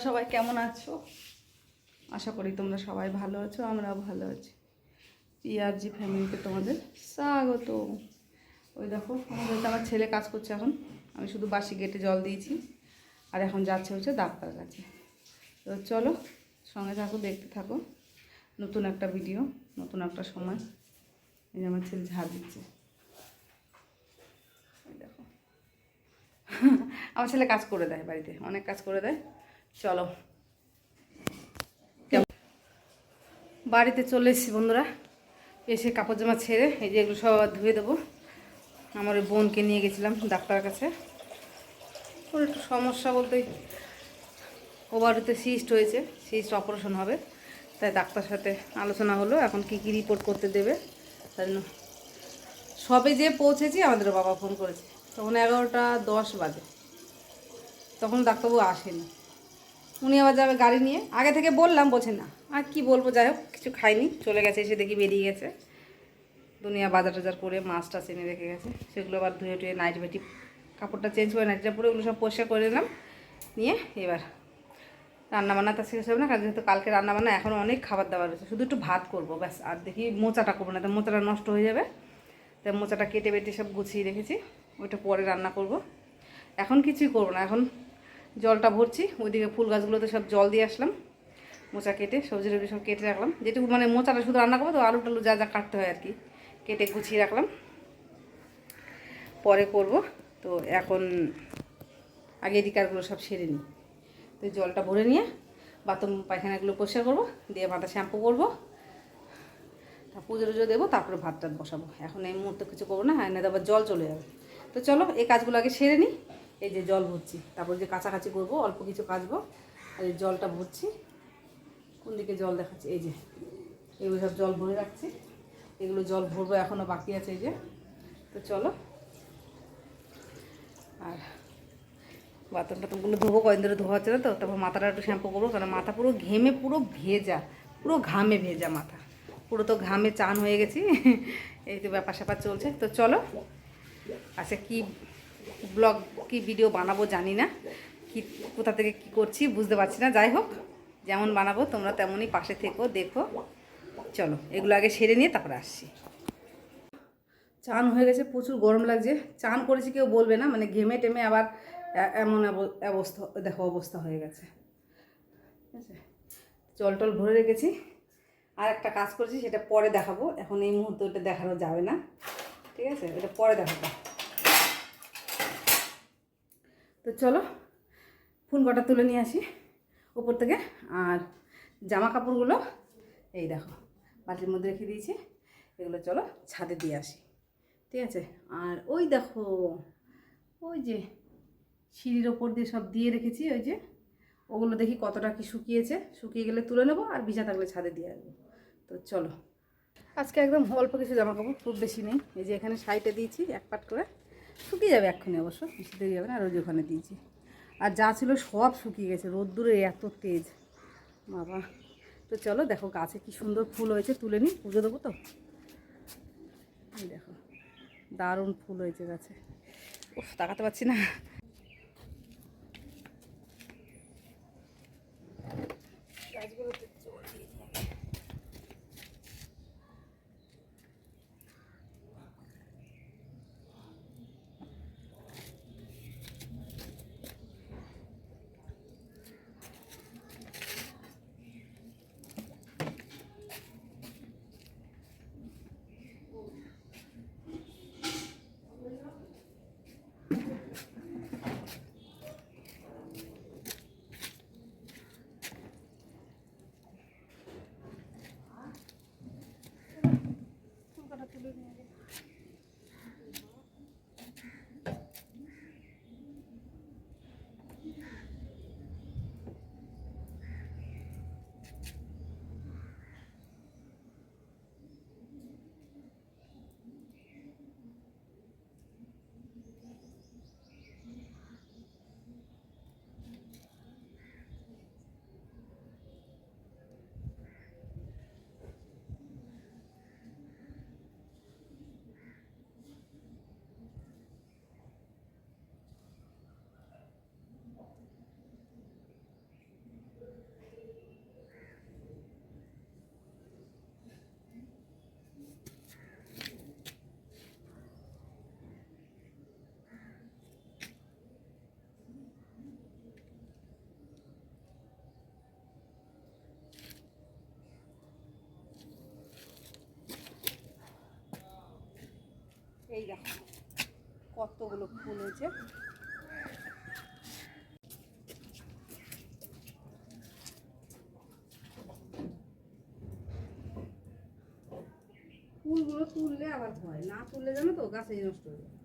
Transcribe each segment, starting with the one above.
সবাই কেমন আছো? আশা করি তোমরা সবাই ভালো আছো, আমরাও ভালো আছি। পিআরজি ফ্যামিলিতে তোমাদের স্বাগত। ওই দেখো আমার ছেলে কাজ করছে এখন, আমি শুধু বাসি গেটে জল দিয়েছি আর এখন যাচ্ছে হচ্ছে ডাক্তার কাছে। তো চলো সঙ্গে থাকো, দেখতে থাকো, নতুন একটা ভিডিও, নতুন একটা সময়। এই যে আমার ছেলে ঝাড় দিচ্ছে, দেখো আমার ছেলে কাজ করে দেয়, বাড়িতে অনেক কাজ করে দেয়। চলো বাড়িতে চলে এসেছি বন্ধুরা, এসে কাপড় জামা ছেড়ে এই যে এগুলো সব ধুয়ে দেবো। আমার ওই বোনকে নিয়ে গেছিলাম ডাক্তারের কাছে, ওর একটু সমস্যা বলতে ওভারিতে সিস্ট হয়েছে, সিস্ট অপারেশন হবে, তাই ডাক্তার সাথে আলোচনা হলো এখন কি কি রিপোর্ট করতে দেবে। তাই জন্য সবে যে পৌঁছেছি আমাদের বাবা ফোন করেছে, তখন 11:10 বাজে, তখন ডাক্তারবাবু আসেনি। উনি আবার যাবে গাড়ি নিয়ে, আগে থেকে বললাম, বলছে না। আর কি বলবো, যাই হোক কিছু খাইনি, চলে গেছে, এসে দেখি বেরিয়ে গেছে। দুনিয়া বাজার টাজার করে মাছটা এনে রেখে গেছে, সেগুলো আবার ধুয়ে টুয়ে নাইট বেটি কাপড়টা চেঞ্জ করে নাইটটা পরে ওগুলো সব পরিষ্কার করে নিলাম। নিয়ে এবার রান্নাবান্না তা শেষ হবে না, কারণ যেহেতু কালকে রান্নাবান্না এখনও অনেক খাবার দাবার রয়েছে, শুধু একটু ভাত করবো ব্যাস। আর দেখি মোচাটা করবো না, তো মোচাটা নষ্ট হয়ে যাবে, তাই মোচাটা কেটে বেটে সব গুছিয়ে রেখেছি, ওইটা পরে রান্না করব। এখন কিছুই করবো না, এখন জলটা ভরছি, ওইদিকে ফুল গাছগুলোতে সব জল দিয়ে আসলাম, মোচা কেটে সবজি টবজি সব কেটে রাখলাম, যেটুকু মানে মোচাটা শুধু রান্না করবো, তো আলু টালু যা যা কাটতে হয় আর কি কেটে গুছিয়ে রাখলাম, পরে করব। তো এখন আগে এদিকারগুলো সব সেরে নিই। তো জলটা ভরে নিয়ে বাথরুম পায়খানাগুলো পরিষ্কার করবো, দিয়ে মাথা শ্যাম্পু করবো, তা পুজো টুজো দেবো, তারপরে ভাত টাত বসাবো। এখন এই মুহূর্তে কিছু করবো না, না আবার জল চলে যাবে। তো চলো এই কাজগুলো আগে সেরে নিই। এই যে জল ভরছি, তারপর যে কাছাকাছি করবো, অল্প কিছু কাচবো। আর এই জলটা ভরছি, কোন দিকে জল দেখাচ্ছি, এই যে এগুলো সব জল ভরে রাখছি, এগুলো জল ভরবো, এখনও বাকি আছে এই যে। তো চলো, আর বাথরুম টাথরুমগুলো ধোবো, কয়েকদিন ধরে ধোয়া হচ্ছে না, তো তারপর মাথাটা একটু শ্যাম্পু করবো, কারণ মাথা পুরো ঘেমে পুরো ভেজা, পুরো ঘামে ভেজা মাথা, পুরো তো ঘামে চান হয়ে গেছি। এই তো ব্যাপার স্যাপার চলছে। তো চলো, আচ্ছা কি ব্লগ কি ভিডিও বানাবো জানি না, কি কোথা থেকে কি করছি বুঝতে পারছি না, যাই হোক যেমন বানাবো তোমরা তেমনই পাশে থেকো, দেখো। চলো এগুলো আগে সেরে নিয়ে তারপরে আসছি। চান হয়ে গেছে, প্রচুর গরম লাগছে, চান করেছি কেউ বলবে না, মানে ঘেমে টেমে আবার এমন অবস্থা, দেখো অবস্থা হয়ে গেছে, ঠিক আছে। জল টল ভরে রেখেছি, আর একটা কাজ করেছি সেটা পরে দেখাবো, এখন এই মুহূর্তে ওটা দেখানো যাবে না, ঠিক আছে, এটা পরে দেখাবো। তো চলো ফুল কটা তুলে নিয়ে আসি উপর থেকে, আর জামা কাপড়গুলো এই দেখো বালতির মধ্যে রেখে দিয়েছি, এগুলো চলো ছাদে দিয়ে আসি, ঠিক আছে। আর ওই দেখো ওই যে সিঁড়ির ওপর দিয়ে সব দিয়ে রেখেছি, ওই যে ওগুলো দেখি কতটা কি শুকিয়েছে, শুকিয়ে গেলে তুলে নেবো, আর ভিজা থাকলে ছাদে দিয়ে আসবো। তো চলো, আজকে একদম অল্প কিছু জামা কাপড়, খুব বেশি নেই, এই যে এখানে সাইডে দিয়েছি এক পাট করে, শুকিয়ে যাবে এক্ষুনি, অবশ্য বেশি দেরি যাবে না। আর ওই যে ওখানে দিয়েছি, আর যা ছিল সব শুকিয়ে গেছে, রোদ্দুরে এত তেজ বাবা। তো চলো দেখো গাছে কি সুন্দর ফুল হয়েছে, তুলে নিই, পুজো দেবো তো। এই দেখো দারুণ ফুল হয়েছে গাছে, উফ তাকাতে পারছি না। গাছগুলোতে জল দিয়ে নিয়ে আগে। কতগুলো ফুল হয়েছে। ফুলগুলো তুললে আবার হয়, না তুললে জানো তো গাছে নষ্ট হয়ে যায়।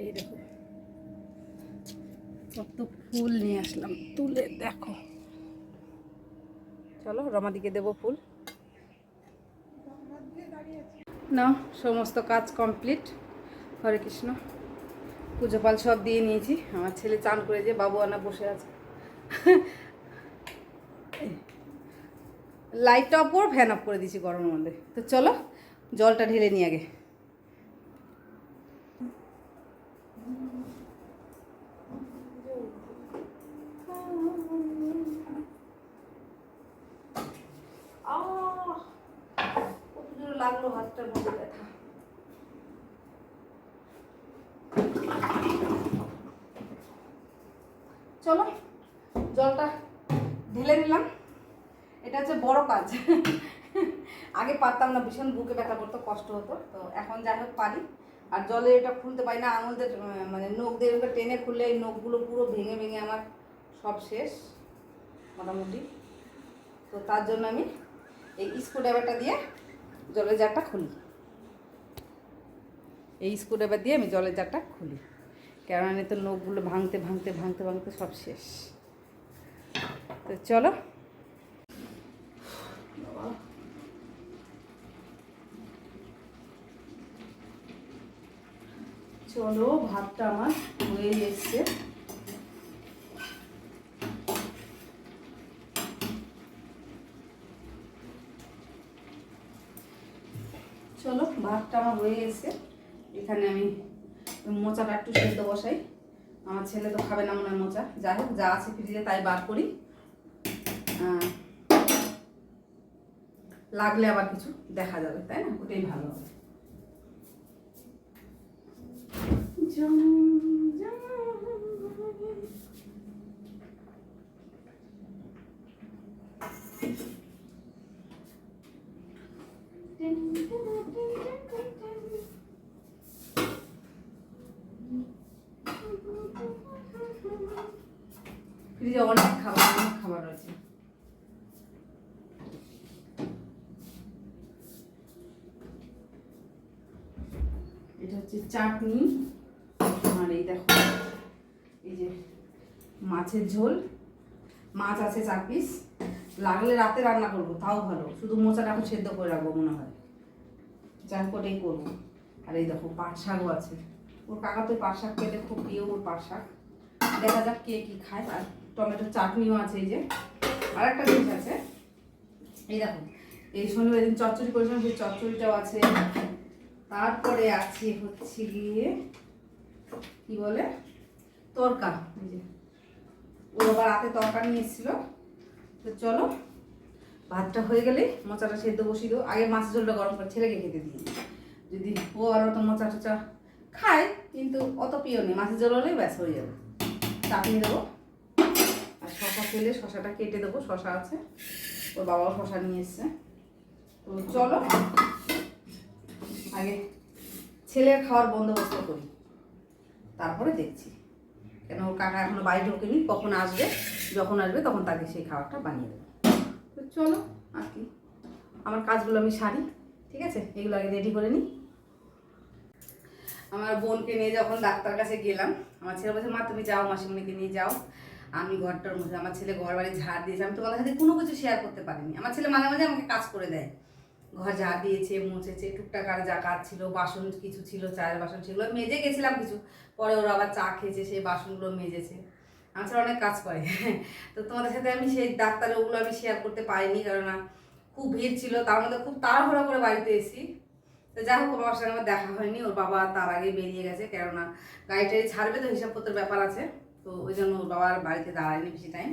এই দেখো কত ফুল নিয়ে আসলাম তুলে, দেখো। চলো রমাদিকে দেবো ফুল। না, সমস্ত কাজ কমপ্লিট। হরে কৃষ্ণ। পুজো পাল সব দিয়ে নিয়েছি। আমার ছেলে চান করে যে বাবু আনা বসে আছে। লাইটটা অফ করে ফ্যান অফ করে দিয়েছি গরমের মধ্যে। তো চলো জলটা ঢেলে নিয়ে আগে। লাগলো হাতটার মধ্যে ব্যথা। চলো জলটা ঢেলে নিলাম। এটা হচ্ছে বড় কাজ। আগে পারতাম না, ভীষণ বুকে ব্যথা করতো, কষ্ট হতো। তো এখন যাই হোক পারি। আর জলে এটা খুলতে পারি না, আঙুলদের মানে নখ দিয়ে ওকে টেনে খুললে এই নখগুলো পুরো ভেঙে ভেঙে আমার সব শেষ মোটামুটি। তো তার জন্য আমি এই স্ক্রুড্রাইভারটা দিয়ে জলের জারটা খুলি। এই স্ক্রুড্রাইভার দিয়ে আমি জলের জারটা খুলি, কেননা তো নখগুলো ভাঙতে ভাঙতে ভাঙতে ভাঙতে সব শেষ। তো চলো চলো ভাতটা আমার হয়ে এসছে। চলো ভাতটা আমার হয়ে এসছে। এখানে আমি মোচাটা একটু সেদ্ধ বসাই। আমার ছেলে তো খাবে না মনে হয় মোচা। যাই হোক, যা আছে ফ্রিজে তাই বার করি, লাগলে আবার কিছু দেখা যাবে, তাই না? ওটাই ভালো হবে। ফ্রিজে অনেক খাবার রয়েছে। এটা হচ্ছে চাটনি, আর এই দেখো এই যে মাছের ঝোল। মাছ আছে 4 পিস, লাগলে রাতে রান্না করবো তাও ভালো। শুধু মোচাটা এখন সেদ্ধ করে রাখবো মনে হয়, যাই হোক ওটাই করবো। আর এই দেখো পাট শাকও আছে। ওর কাকা তো পাট শাক খেতে খুব প্রিয়, ওর পাট শাক। দেখা যাক কে কী খায়। আর টমেটোর চাটনিও আছে। এই যে আর একটা জিনিস আছে, এই দেখো এই শনিবার দিন চচ্চড়ি করেছিলাম, সেই চচ্চড়িটাও আছে। তারপরে আছে হচ্ছে গিয়ে কি বলে তরকা, এই যে ও আবার রাতে তরকারি নিয়ে এসেছিলো। তো চলো ভাতটা হয়ে গেলে মোচাটা সেদ্ধ বসিয়ে দেবো। আগে মাছের ঝোলটা গরম করে ছেলেকে খেতে দিই, যদি ও আর অত মোচা টোচা খায়, কিন্তু অত প্রিয় নেই, মাছের ঝোল হলেই ব্যাস হয়ে যাবে। চাটনি দেবো আর শশা ফেলে শশাটা কেটে দেবো, শশা আছে, ওর বাবাও শশা নিয়ে এসছে। তো চলো আগে ছেলের খাওয়ার বন্দোবস্ত করি, তারপরে দেখছি। কেন ওর কাকা এখনো বাড়ি ঢোকেনি, কখন আসবে, যখন আসবে তখন তাকে সেই খাবারটা বানিয়ে দেবো। তো চলো আর কি, আমার কাজগুলো আমি সারি, ঠিক আছে? এগুলো আগে রেডি করে নিই। আমার বোনকে নিয়ে যখন ডাক্তার কাছে গেলাম, আমার ছেলে বলছে মা তুমি যাও, মাসিমণিকে নিয়ে যাও, আমি ঘরটার মধ্যে, আমার ছেলে ঘর বাড়ি ঝাড় দিয়েছে। আমি তোমাদের সাথে কোনো কিছু শেয়ার করতে পারিনি। আমার ছেলে মাঝে মাঝে আমাকে কাজ করে দেয়, ঘর ঝাড় দিয়েছে, মুছেছে, টুকটাক আর যা কাজ ছিল, বাসন কিছু ছিল, চায়ের বাসন, সেগুলো মেজে গেছিলাম কিছু, পরে ওরা আবার চা খেয়েছে, সেই বাসনগুলো মেজেছে। আমার ছেলে অনেক কাজ করে। তো তোমাদের সাথে আমি সেই ডাক্তারের ওগুলো আমি শেয়ার করতে পারিনি, কারণ খুব ভিড় ছিল, তার মধ্যে খুব তাড়াহুড়া করে বাড়িতে এসেছি। তো যাই হোক, বাবার সঙ্গে আমার দেখা হয়নি, ওর বাবা তার আগে বেরিয়ে গেছে, কেননা গাড়ি টাড়ি ছাড়বে তো, হিসাবপত্রের ব্যাপার আছে, তো ওই জন্য ওর বাবার বাড়িতে দাঁড়ায়নি বেশি টাইম,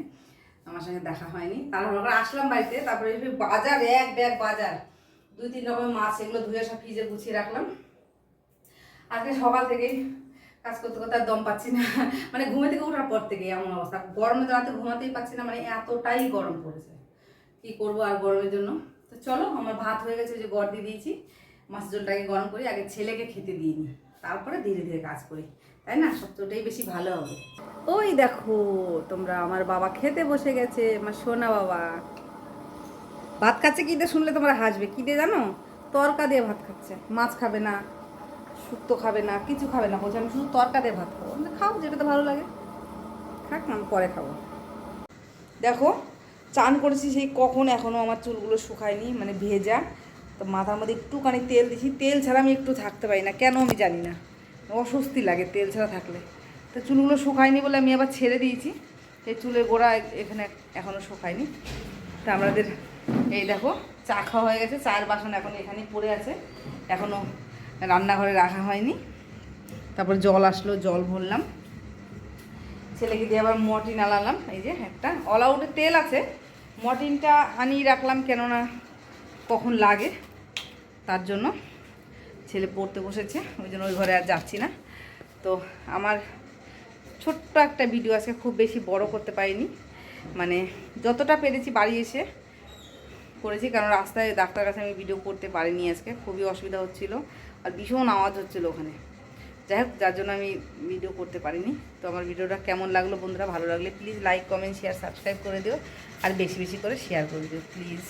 আমার সঙ্গে দেখা হয়নি। তারপর আমরা আসলাম বাড়িতে, তারপরে বাজার, এক ব্যাগ বাজার, 2-3 রকমের মাছ, এগুলো ধুয়ে সব ফ্রিজে গুছিয়ে রাখলাম। আজকে সকাল থেকেই কাজ করতে করতে আর দম পাচ্ছি না, মানে ঘুমে থেকে ওঠার পর থেকে এমন অবস্থা, গরমে তো রাতে ঘুমাতেই পাচ্ছি না, মানে এতটাই গরম পড়েছে, কি করবো আর গরমের জন্য। তো চলো, আমার ভাত হয়ে গেছে, যে গড় দিয়ে দিয়েছি, মাছের ঝোলটাকে গরম করি, আগে ছেলেকে খেতে দিয়ে নিই, তারপরে ধীরে ধীরে কাজ করি, তাই না? সবটাই বেশি ভালো হবে। ওই দেখো তোমরা, আমার বাবা খেতে বসে গেছে, আমার সোনা বাবা ভাত খাচ্ছে। কি দিয়ে শুনলে তোমরা হাসবে, কি দিয়ে জানো? তরকা দিয়ে ভাত খাচ্ছে, মাছ খাবে না, শুক্তো খাবে না, কিছু খাবে না, বলছে আমি শুধু তরকা দিয়ে ভাত খাবো। খাও, যেটাতে ভালো লাগে খাক না, আমি পরে খাবো। দেখো চান করেছি সেই কখন, এখনও আমার চুলগুলো শুকায়নি, মানে ভেজা, তো মাথার মধ্যে একটুখানি তেল দিয়েছি, তেল ছাড়া আমি একটু থাকতে পারি না, কেন আমি জানি না, অস্বস্তি লাগে তেল ছাড়া থাকলে। তো চুলগুলো শুকায়নি বলে আমি আবার ছেড়ে দিয়েছি, এই চুলের গোড়া এখানে এখনও শুকায়নি। তা আমাদের এই দেখো চা খাওয়া হয়ে গেছে, চায়ের বাসন এখন এখানেই পড়ে আছে, এখনও রান্নাঘরে রাখা হয়নি। তারপর জল আসলো, জল ভরলাম, ছেলেকে দিয়ে আবার মর্টিন আনালাম, এই যে একটা অল আউটের তেল আছে, মর্টিনটা আনিয়ে রাখলাম, কেননা কখন লাগে তার জন্য। ছেলে পড়তে বসেছে, ওই জন্য ওই ঘরে আর যাচ্ছি না। তো আমার ছোট্ট একটা ভিডিও আজকে, খুব বেশি বড় করতে পারিনি, মানে যতটা পেরেছি বাড়ি এসে করেছি, কারণ রাস্তায় ডাক্তার কাছে আমি ভিডিও করতে পারিনি আজকে, খুবই অসুবিধা হচ্ছিল, আর ভীষণ আওয়াজ হচ্ছিলো ওখানে। যাই হোক, যার জন্য আমি ভিডিও করতে পারিনি। তো আমার ভিডিওটা কেমন লাগলো বন্ধুরা, ভালো লাগলে please like, comment, share, subscribe করে দিও, আর বেশি বেশি করে শেয়ার করে দিও please.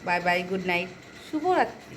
Bye bye, good night, শুভরাত্রি।